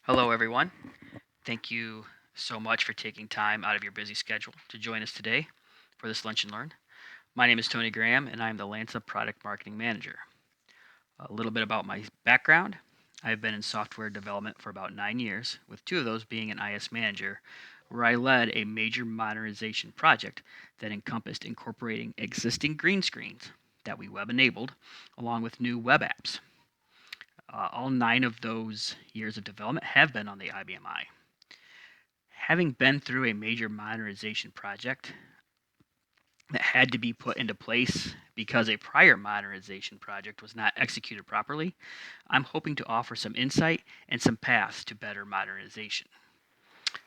Hello, everyone. Thank you so much for taking time out of your busy schedule to join us today for this Lunch and Learn. My name is Tony Graham, and I'm the LANSA Product Marketing Manager. A little bit about my background. I've been in software development for about 9 years, with 2 of those being an IS manager, where I led a major modernization project that encompassed incorporating existing green screens that we web enabled, along with new web apps. All 9 of those years of development have been on the IBM I. Having been through a major modernization project that had to be put into place because a prior modernization project was not executed properly, I'm hoping to offer some insight and some paths to better modernization.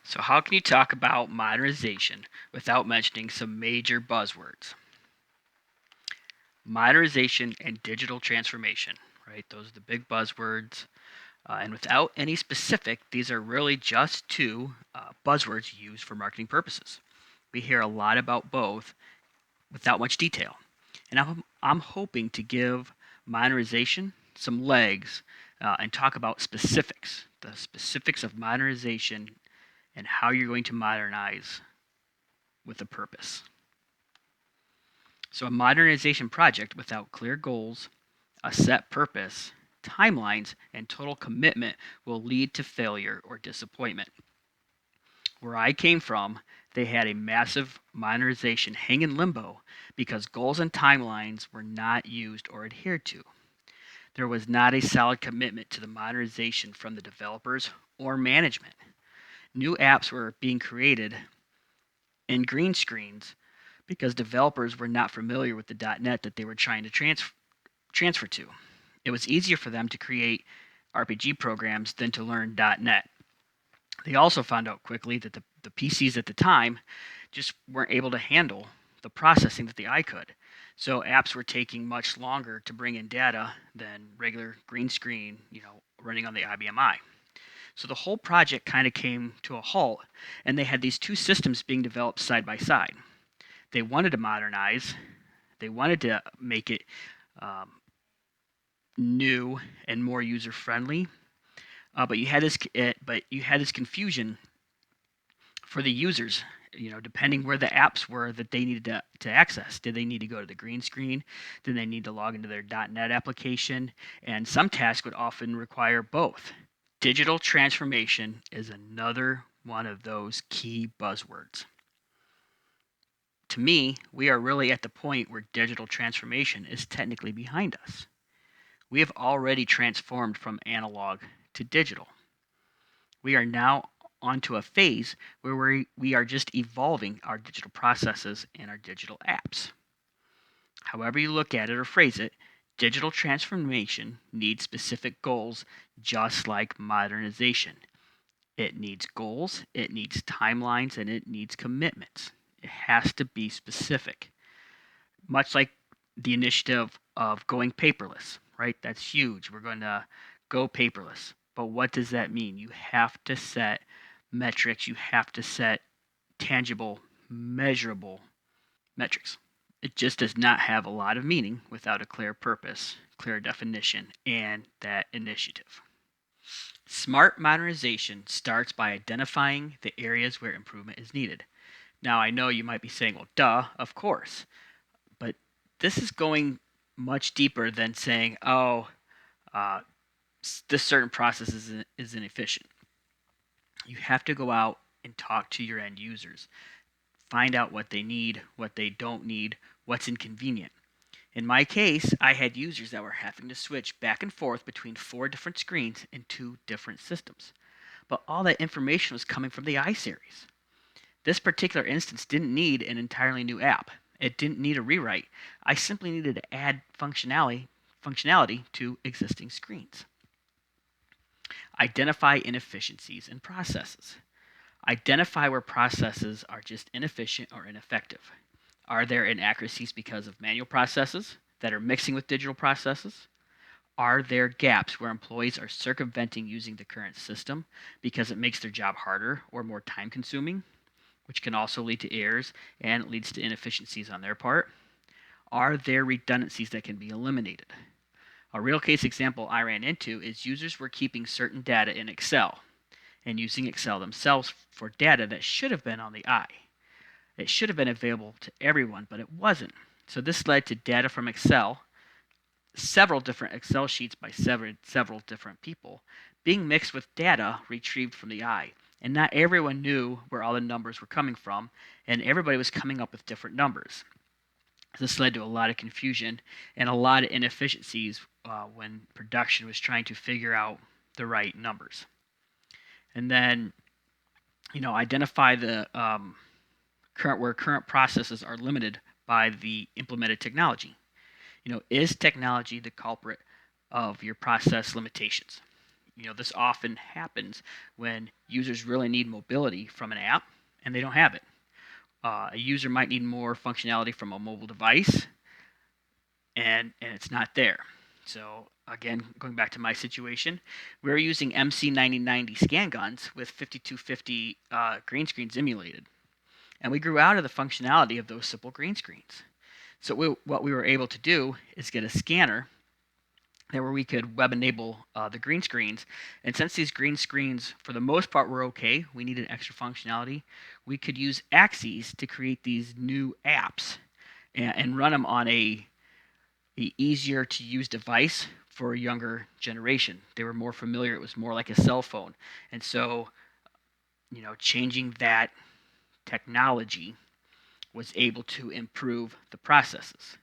So, how can you talk about modernization without mentioning some major buzzwords? Modernization and digital transformation, right? Those are the big buzzwords. And without any specific, these are really just two buzzwords used for marketing purposes. We hear a lot about both without much detail. And I'm hoping to give modernization some legs and talk about specifics, the specifics of modernization and how you're going to modernize with a purpose. So, a modernization project without clear goals, a set purpose, timelines, and total commitment will lead to failure or disappointment. Where I came from, they had a massive modernization hang in limbo because goals and timelines were not used or adhered to. There was not a solid commitment to the modernization from the developers or management. New apps were being created in green screens because developers were not familiar with the .NET that they were trying to transfer to. It was easier for them to create RPG programs than to learn .NET. They also found out quickly that the PCs at the time just weren't able to handle the processing that the eye could. So apps were taking much longer to bring in data than regular green screen, running on the IBM I. So the whole project kind of came to a halt, and they had these two systems being developed side by side. They wanted to modernize, they wanted to make it new and more user friendly, but you had this confusion for the users, depending where the apps were that they needed to access. Did they need to go to the green screen? Did they need to log into their .NET application? And some tasks would often require both. Digital transformation is another one of those key buzzwords. To me, we are really at the point where digital transformation is technically behind us. We have already transformed from analog to digital. We are now onto a phase where we are just evolving our digital processes and our digital apps. However you look at it or phrase it, digital transformation needs specific goals just like modernization. It needs goals, it needs timelines, and it needs commitments. It has to be specific. Much like the initiative of going paperless, right? That's huge. We're going to go paperless. But what does that mean? You have to set metrics, you have to set tangible, measurable metrics. It just does not have a lot of meaning without a clear purpose, clear definition, and that initiative. Smart modernization starts by identifying the areas where improvement is needed. Now, I know you might be saying, well, duh, of course. But this is going much deeper than saying, oh, uh, this certain process is inefficient. You have to go out and talk to your end users. Find out what they need, what they don't need, what's inconvenient. In my case, I had users that were having to switch back and forth between 4 different screens in 2 different systems. But all that information was coming from the iSeries. This particular instance didn't need an entirely new app. It didn't need a rewrite. I simply needed to add functionality to existing screens. Identify inefficiencies in processes. Identify where processes are just inefficient or ineffective. Are there inaccuracies because of manual processes that are mixing with digital processes? Are there gaps where employees are circumventing using the current system because it makes their job harder or more time consuming, which can also lead to errors and it leads to inefficiencies on their part? Are there redundancies that can be eliminated? A real case example I ran into is users were keeping certain data in Excel. and using Excel themselves for data that should have been on the I. It should have been available to everyone, but it wasn't. So this led to data from Excel, several different Excel sheets by several different people, being mixed with data retrieved from the I. And not everyone knew where all the numbers were coming from, and everybody was coming up with different numbers. This led to a lot of confusion and a lot of inefficiencies when production was trying to figure out the right numbers. And then, identify the current processes are limited by the implemented technology. Is technology the culprit of your process limitations? This often happens when users really need mobility from an app and they don't have it. A user might need more functionality from a mobile device, and it's not there. So again, going back to my situation, we were using MC9090 scan guns with 5250 green screens emulated, and we grew out of the functionality of those simple green screens. So what we were able to do is get a scanner there where we could web enable the green screens. And since these green screens, for the most part, were okay, we needed extra functionality, we could use axes to create these new apps and run them on a easier to use device for a younger generation. They were more familiar. It was more like a cell phone. And so, changing that technology was able to improve the processes.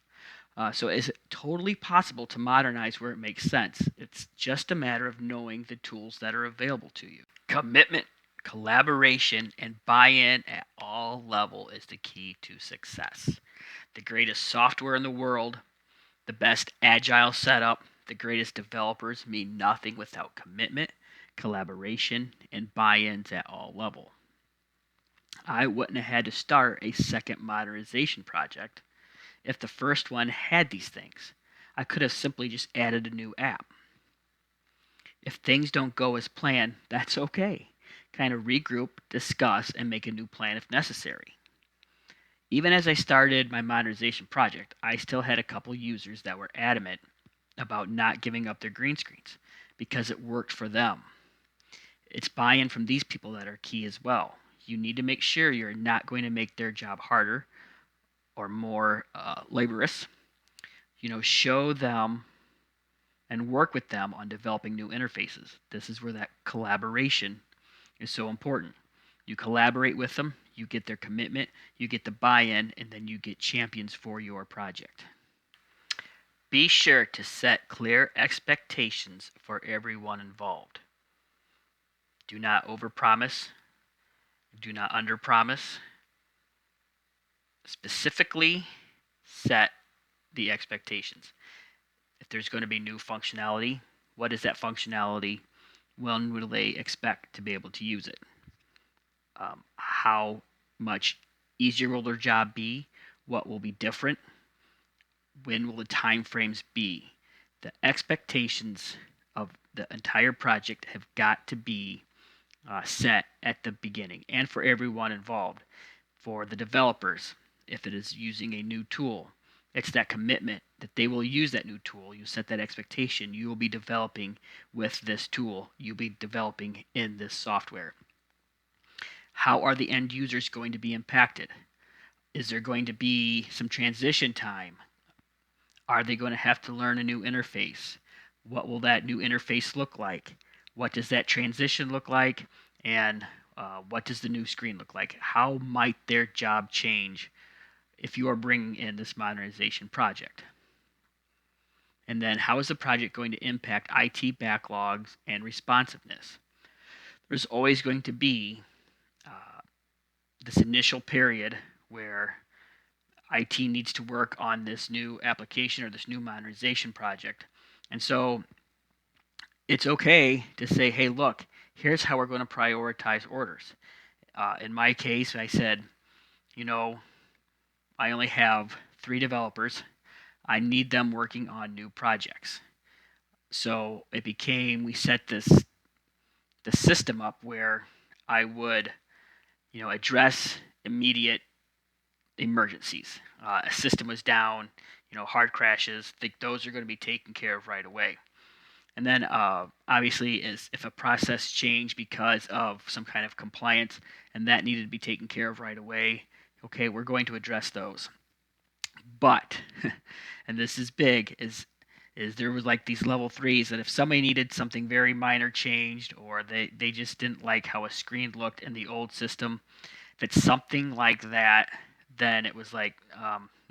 So is it totally possible to modernize where it makes sense? It's just a matter of knowing the tools that are available to you. Commitment, collaboration, and buy-in at all levels is the key to success. The greatest software in the world, the best agile setup, the greatest developers mean nothing without commitment, collaboration, and buy-ins at all levels. I wouldn't have had to start a second modernization project if the first one had these things. I could have simply just added a new app. If things don't go as planned, that's okay. Kind of regroup, discuss, and make a new plan if necessary. Even as I started my modernization project, I still had a couple users that were adamant about not giving up their green screens because it worked for them. It's buy-in from these people that are key as well. You need to make sure you're not going to make their job harder or more laborious. Show them and work with them on developing new interfaces. This is where that collaboration is so important. You collaborate with them, you get their commitment, you get the buy-in, and then you get champions for your project. Be sure to set clear expectations for everyone involved. Do not overpromise. Do not underpromise. Specifically set the expectations. If there's going to be new functionality, what is that functionality? When will they expect to be able to use it? How much easier will their job be? What will be different? When will the time frames be? The expectations of the entire project have got to be set at the beginning, and for everyone involved. For the developers, if it is using a new tool, it's that commitment that they will use that new tool. You set that expectation. You will be developing with this tool. You'll be developing in this software. How are the end users going to be impacted? Is there going to be some transition time? Are they going to have to learn a new interface? What will that new interface look like? What does that transition look like? And what does the new screen look like? How might their job change if you are bringing in this modernization project? And then how is the project going to impact IT backlogs and responsiveness? There's always going to be this initial period where IT needs to work on this new application or this new modernization project. And so it's okay to say, hey, look, here's how we're going to prioritize orders. In my case, I said, I only have 3 developers. I need them working on new projects. So it became, we set the system up where I would, address immediate emergencies. A system was down, hard crashes. Those are going to be taken care of right away. And then obviously is if a process changed because of some kind of compliance and that needed to be taken care of right away, okay, we're going to address those. But, and this is big, is there was like these level threes that if somebody needed something very minor changed or they just didn't like how a screen looked in the old system, if it's something like that, then it was like,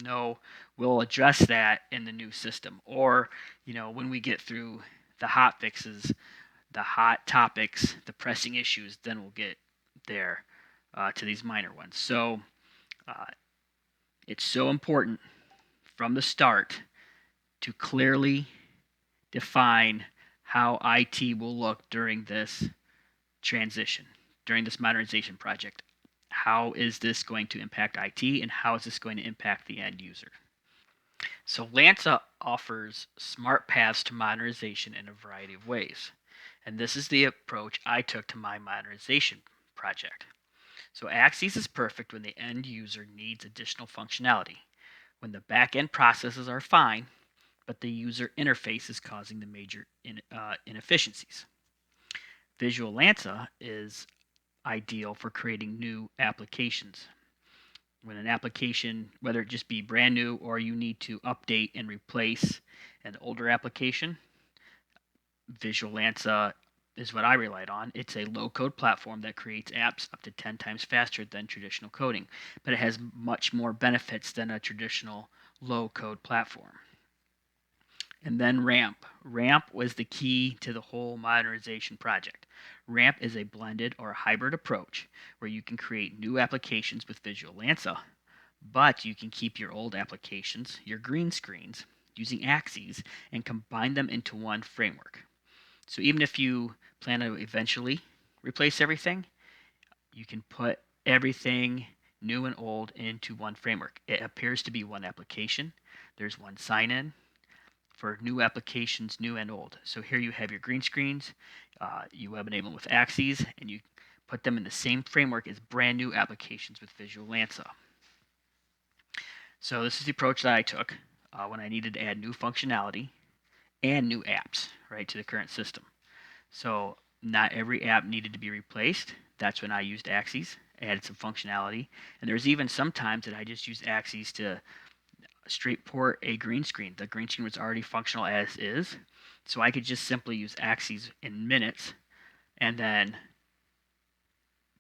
no, we'll address that in the new system. Or, when we get through the hot fixes, the hot topics, the pressing issues, then we'll get there to these minor ones. So uh, it's so important from the start to clearly define how IT will look during this transition, during this modernization project. How is this going to impact IT and how is this going to impact the end user? So LANSA offers smart paths to modernization in a variety of ways. And this is the approach I took to my modernization project. So Axis is perfect when the end user needs additional functionality, when the back-end processes are fine, but the user interface is causing the major inefficiencies. Visual LANSA is ideal for creating new applications. When an application, whether it just be brand new or you need to update and replace an older application, Visual LANSA is what I relied on. It's a low-code platform that creates apps up to 10 times faster than traditional coding, but it has much more benefits than a traditional low-code platform. And then RAMP. RAMP was the key to the whole modernization project. RAMP is a blended or hybrid approach where you can create new applications with Visual LANSA, but you can keep your old applications, your green screens, using Axes and combine them into one framework. So even if you plan to eventually replace everything, you can put everything new and old into one framework. It appears to be one application. There's one sign-in for new applications, new and old. So here you have your green screens, you web enable them with Axes, and you put them in the same framework as brand new applications with Visual LANSA. So this is the approach that I took when I needed to add new functionality and new apps, right, to the current system. So not every app needed to be replaced. That's when I used Axes, added some functionality. And there's even some times that I just used Axes to straight port a green screen. The green screen was already functional as is. So I could just simply use Axes in minutes and then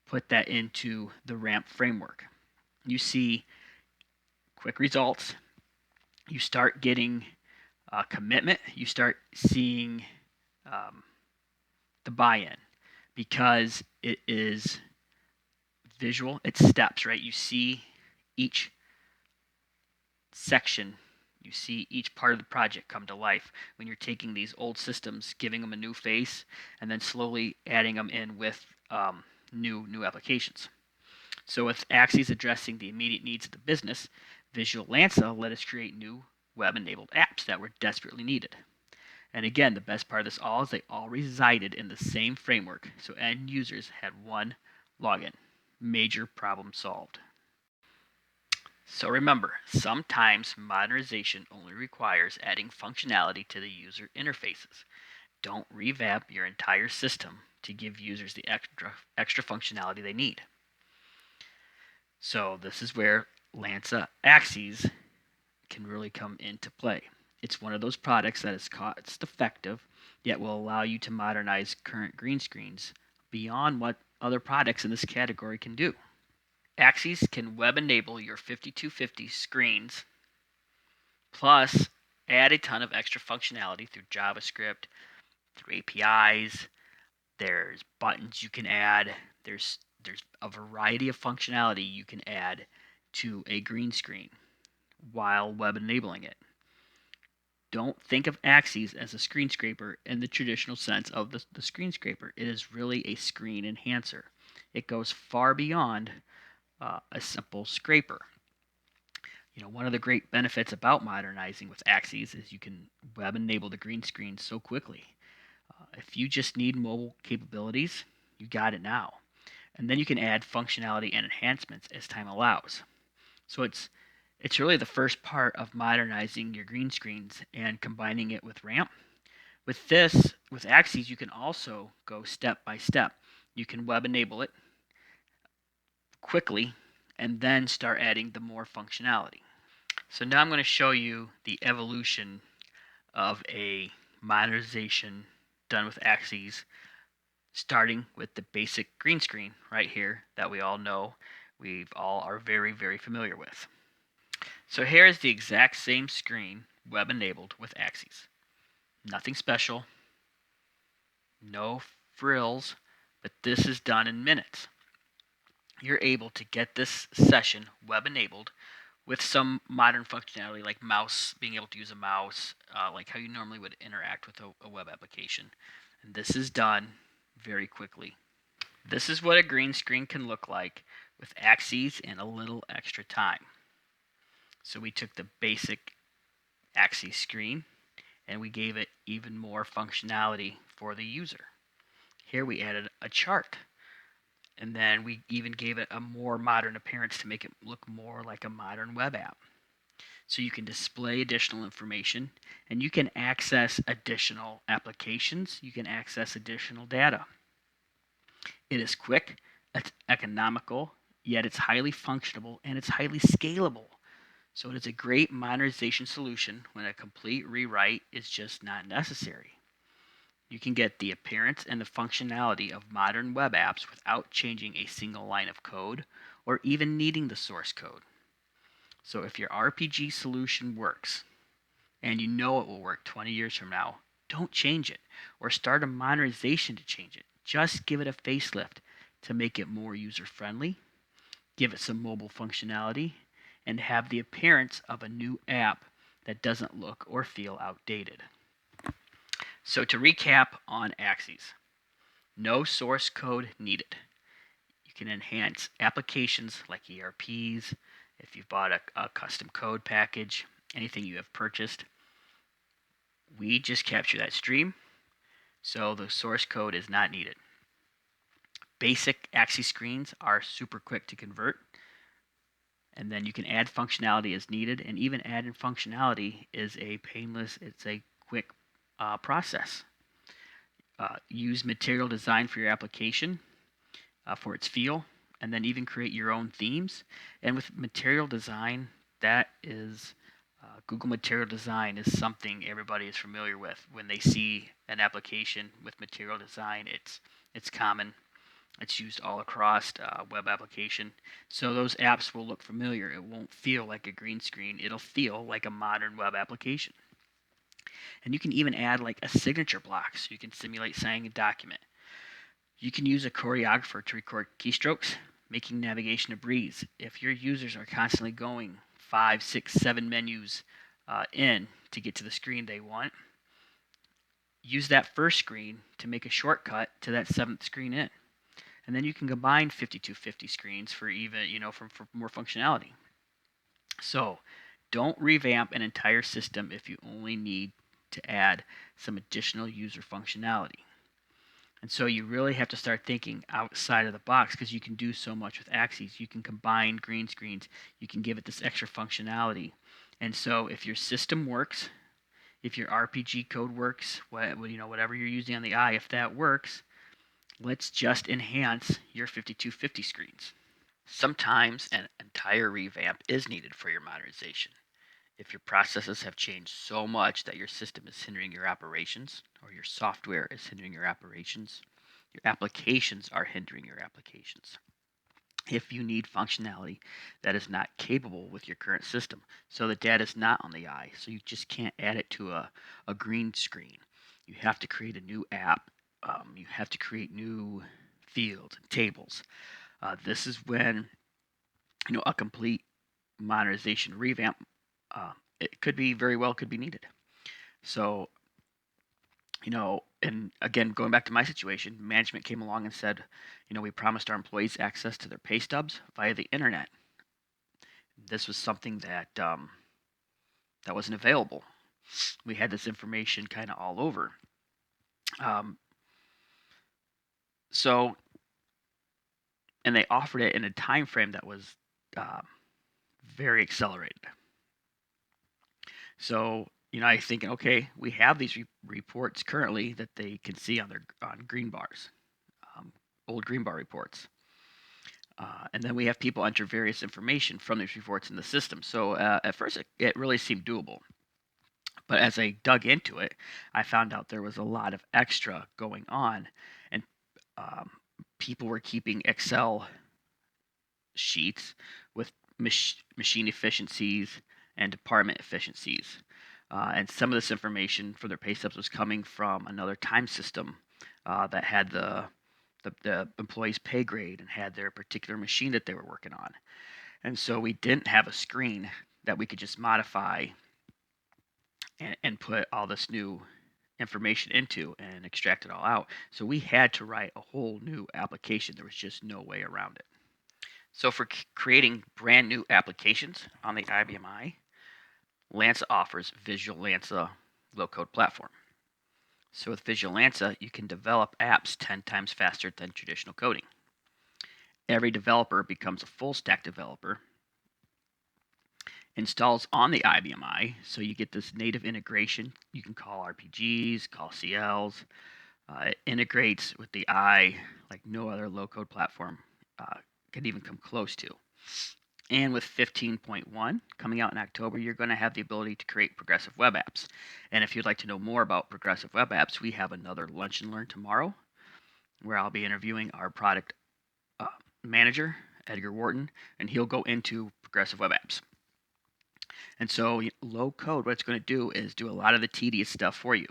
put that into the RAMP framework. You see quick results. You start getting commitment. You start seeing the buy-in because it is visual. It's steps, right? You see each section, you see each part of the project come to life when you're taking these old systems, giving them a new face, and then slowly adding them in with new applications. So with Axes addressing the immediate needs of the business, Visual LANSA let us create new web-enabled apps that were desperately needed. And again, the best part of this all is they all resided in the same framework, so end users had one login. Major problem solved. So remember, sometimes modernization only requires adding functionality to the user interfaces. Don't revamp your entire system to give users the extra functionality they need. So this is where LANSA Axes can really come into play. It's one of those products that is cost effective, yet will allow you to modernize current green screens beyond what other products in this category can do. Axes can web enable your 5250 screens, plus add a ton of extra functionality through JavaScript, through APIs. There's buttons you can add. There's a variety of functionality you can add to a green screen while web enabling it. Don't think of Axes as a screen scraper in the traditional sense of the screen scraper. It is really a screen enhancer. It goes far beyond a simple scraper. One of the great benefits about modernizing with Axes is you can web enable the green screen so quickly. If you just need mobile capabilities, you got it now. And then you can add functionality and enhancements as time allows. So it's really the first part of modernizing your green screens and combining it with RAMP With Axes, you can also go step by step. You can web enable it quickly and then start adding the more functionality. So now I'm going to show you the evolution of a modernization done with Axes, starting with the basic green screen right here that we all know, we all are very, very familiar with. So here is the exact same screen web enabled with Axes. Nothing special, no frills, but this is done in minutes. You're able to get this session web enabled with some modern functionality like mouse, being able to use a mouse, like how you normally would interact with a web application. And this is done very quickly. This is what a green screen can look like with Axes and a little extra time. So we took the basic Axes screen and we gave it even more functionality for the user. Here we added a chart, and then we even gave it a more modern appearance to make it look more like a modern web app. So you can display additional information, and you can access additional applications, you can access additional data. It is quick, it's economical, yet it's highly functional and it's highly scalable. So it is a great modernization solution when a complete rewrite is just not necessary. You can get the appearance and the functionality of modern web apps without changing a single line of code or even needing the source code. So if your RPG solution works, and you know it will work 20 years from now, don't change it or start a modernization to change it. Just give it a facelift to make it more user-friendly, give it some mobile functionality, and have the appearance of a new app that doesn't look or feel outdated. So to recap on Axes, no source code needed. You can enhance applications like ERPs, if you've bought a custom code package, anything you have purchased. We just capture that stream, so the source code is not needed. Basic Axes screens are super quick to convert, and then you can add functionality as needed, and even adding functionality is a painless, it's a quick process. Use material design for your application for its feel, and then even create your own themes. And with material design, that is Google Material Design is something everybody is familiar with. When they see an application with material design, it's common. It's used all across web application. So those apps will look familiar. It won't feel like a green screen. It'll feel like a modern web application. And you can even add like a signature block so you can simulate signing a document. You can use a choreographer to record keystrokes, making navigation a breeze. If your users are constantly going 5, 6, 7 menus in to get to the screen they want, use that first screen to make a shortcut to that 7th screen in. And then you can combine 5250 screens for even, for more functionality. So don't revamp an entire system if you only need to add some additional user functionality. And so you really have to start thinking outside of the box because you can do so much with Axes. You can combine green screens. You can give it this extra functionality. And so if your system works, if your RPG code works, whatever you're using on the eye, if that works, let's just enhance your 5250 screens. Sometimes an entire revamp is needed for your modernization. If your processes have changed so much that your system is hindering your operations, or your software is hindering your operations, your applications are hindering your applications. If you need functionality that is not capable with your current system, so the data is not on the eye, so you just can't add it to a green screen. You have to create a new app. You have to create new fields and tables. This is when a complete modernization revamp it could be needed. So, and again, going back to my situation, management came along and said, we promised our employees access to their pay stubs via the internet. This was something that that wasn't available. We had this information kind of all over. So, and they offered it in a time frame that was very accelerated. So, you're thinking, okay, we have these reports currently that they can see on green bars, um, old green bar reports. And then we have people enter various information from these reports in the system. So at first, it really seemed doable. But as I dug into it, I found out there was a lot of extra going on, and um, people were keeping Excel sheets with machine efficiencies and department efficiencies. And some of this information for their pay stubs was coming from another time system that had the employee's pay grade and had their particular machine that they were working on. And so we didn't have a screen that we could just modify and put all this new information into and extract it all out. So we had to write a whole new application. There was just no way around it. So for creating brand new applications on the IBM LANSA offers Visual LANSA low-code platform. So with Visual LANSA, you can develop apps 10 times faster than traditional coding. Every developer becomes a full-stack developer, installs on the IBM so you get this native integration. You can call RPGs, call CLs. It integrates with the I like no other low-code platform can even come close to. And with 15.1 coming out in October, you're going to have the ability to create progressive web apps. And if you'd like to know more about progressive web apps, we have another Lunch and Learn tomorrow where I'll be interviewing our product manager, Edgar Wharton, and he'll go into progressive web apps. And so low code, what it's going to do is do a lot of the tedious stuff for you.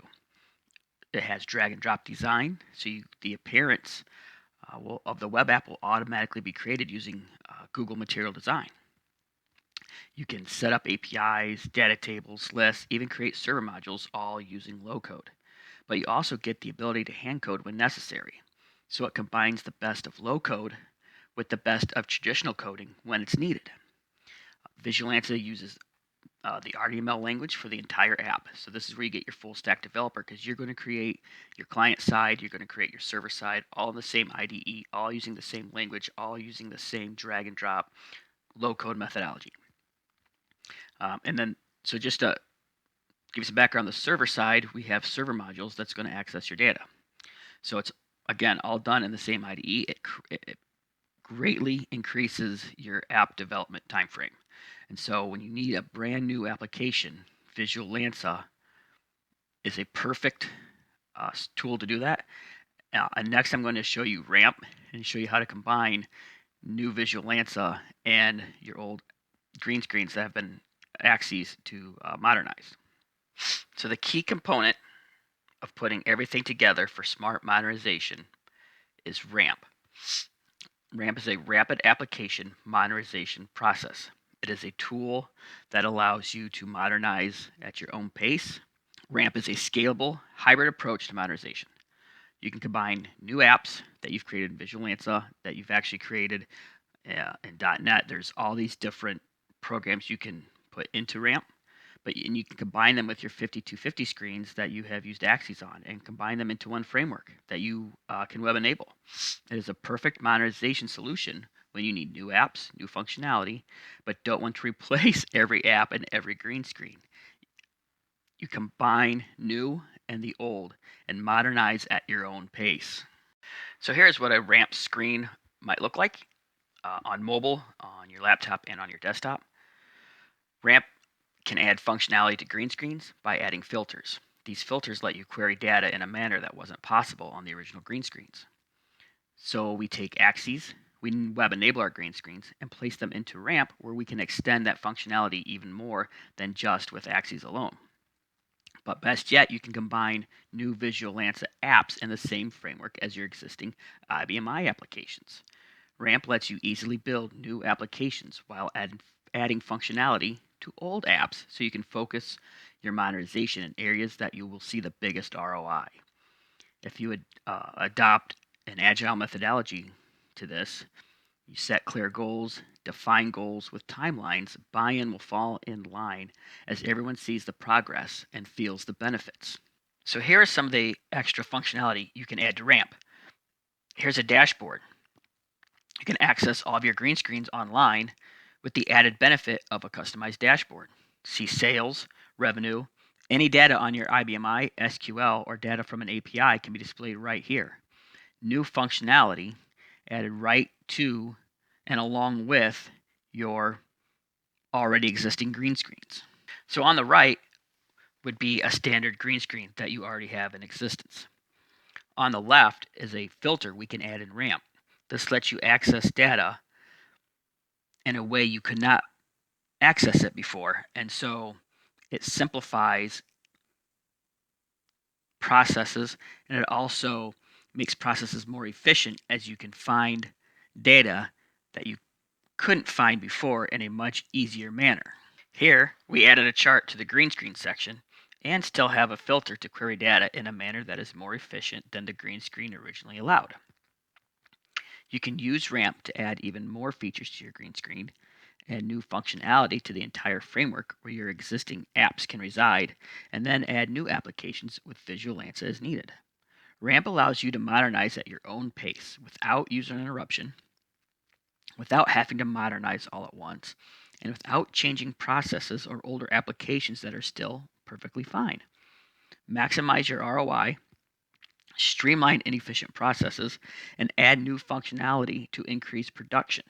It has drag and drop design, so the appearance of the web app will automatically be created using Google Material Design. You can set up APIs, data tables, lists, even create server modules, all using low code. But you also get the ability to hand code when necessary. So it combines the best of low code with the best of traditional coding when it's needed. Visual LANSA uses the RDML language for the entire app. So this is where you get your full stack developer, because you're going to create your client side, you're going to create your server side, all in the same IDE, all using the same language, all using the same drag and drop low code methodology. And then, so just to give you some background on the server side, we have server modules that's going to access your data. So it's, again, all done in the same IDE. It greatly increases your app development time frame. And so when you need a brand new application, Visual LANSA is a perfect tool to do that. And next I'm going to show you RAMP and show you how to combine new Visual LANSA and your old green screens that have been axes to modernize. So the key component of putting everything together for smart modernization is RAMP. RAMP is a rapid application modernization process. It is a tool that allows you to modernize at your own pace. RAMP is a scalable, hybrid approach to modernization. You can combine new apps that you've created in Visual LANSA, that you've actually created in .NET. There's all these different programs you can put into RAMP, and you can combine them with your 5250 screens that you have used axes on and combine them into one framework that you can web enable. It is a perfect modernization solution when you need new apps, new functionality, but don't want to replace every app and every green screen. You combine new and the old and modernize at your own pace. So here's what a RAMP screen might look like on mobile, on your laptop, and on your desktop. RAMP can add functionality to green screens by adding filters. These filters let you query data in a manner that wasn't possible on the original green screens. So we take axes, we web enable our green screens, and place them into RAMP, where we can extend that functionality even more than just with axes alone. But best yet, you can combine new Visual LANSA apps in the same framework as your existing IBM applications. RAMP lets you easily build new applications while adding functionality to old apps, so you can focus your modernization in areas that you will see the biggest ROI. If you would adopt an agile methodology to this, you set clear goals, define goals with timelines, buy-in will fall in line as everyone sees the progress and feels the benefits. So here is some of the extra functionality you can add to RAMP. Here's a dashboard. You can access all of your green screens online with the added benefit of a customized dashboard. See sales, revenue, Any data on your IBMI, SQL, or data from an API can be displayed right here. New functionality added right to and along with your already existing green screens. So on the right would be a standard green screen that you already have in existence. On the left is a filter we can add in RAMP. This lets you access data in a way you could not access it before, and so it simplifies processes, and it also makes processes more efficient as you can find data that you couldn't find before in a much easier manner. Here, we added a chart to the green screen section and still have a filter to query data in a manner that is more efficient than the green screen originally allowed. You can use RAMP to add even more features to your green screen and new functionality to the entire framework where your existing apps can reside, and then add new applications with Visual LANSA as needed. RAMP allows you to modernize at your own pace without user interruption, without having to modernize all at once, and without changing processes or older applications that are still perfectly fine. Maximize your ROI, streamline inefficient processes, and add new functionality to increase production.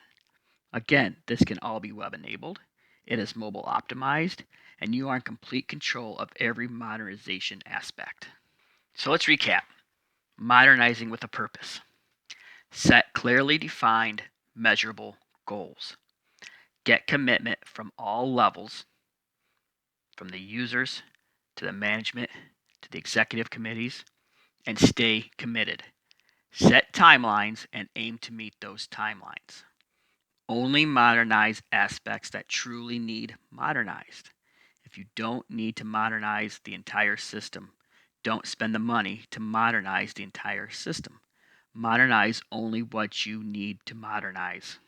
Again, this can all be web enabled, it is mobile optimized, and you are in complete control of every modernization aspect. So let's recap. Modernizing with a purpose. Set clearly defined, measurable goals. Get commitment from all levels, from the users to the management to the executive committees, and stay committed. Set timelines and aim to meet those timelines. Only modernize aspects that truly need modernized. If you don't need to modernize the entire system, don't spend the money to modernize the entire system. Modernize only what you need to modernize.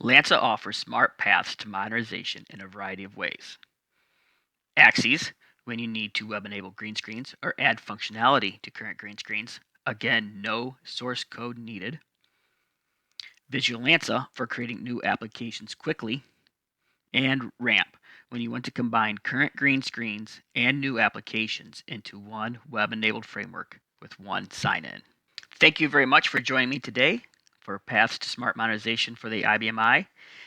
LANSA offers smart paths to modernization in a variety of ways. Axes, when you need to web enable green screens or add functionality to current green screens. Again, no source code needed. Visual LANSA for creating new applications quickly. And RAMP, when you want to combine current green screens and new applications into one web-enabled framework with one sign-in. Thank you very much for joining me today for Paths to Smart Modernization for the IBMI.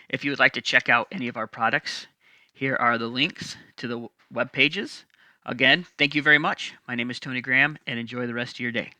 If you would like to check out any of our products, here are the links to the web pages. Again, thank you very much. My name is Tony Graham, and enjoy the rest of your day.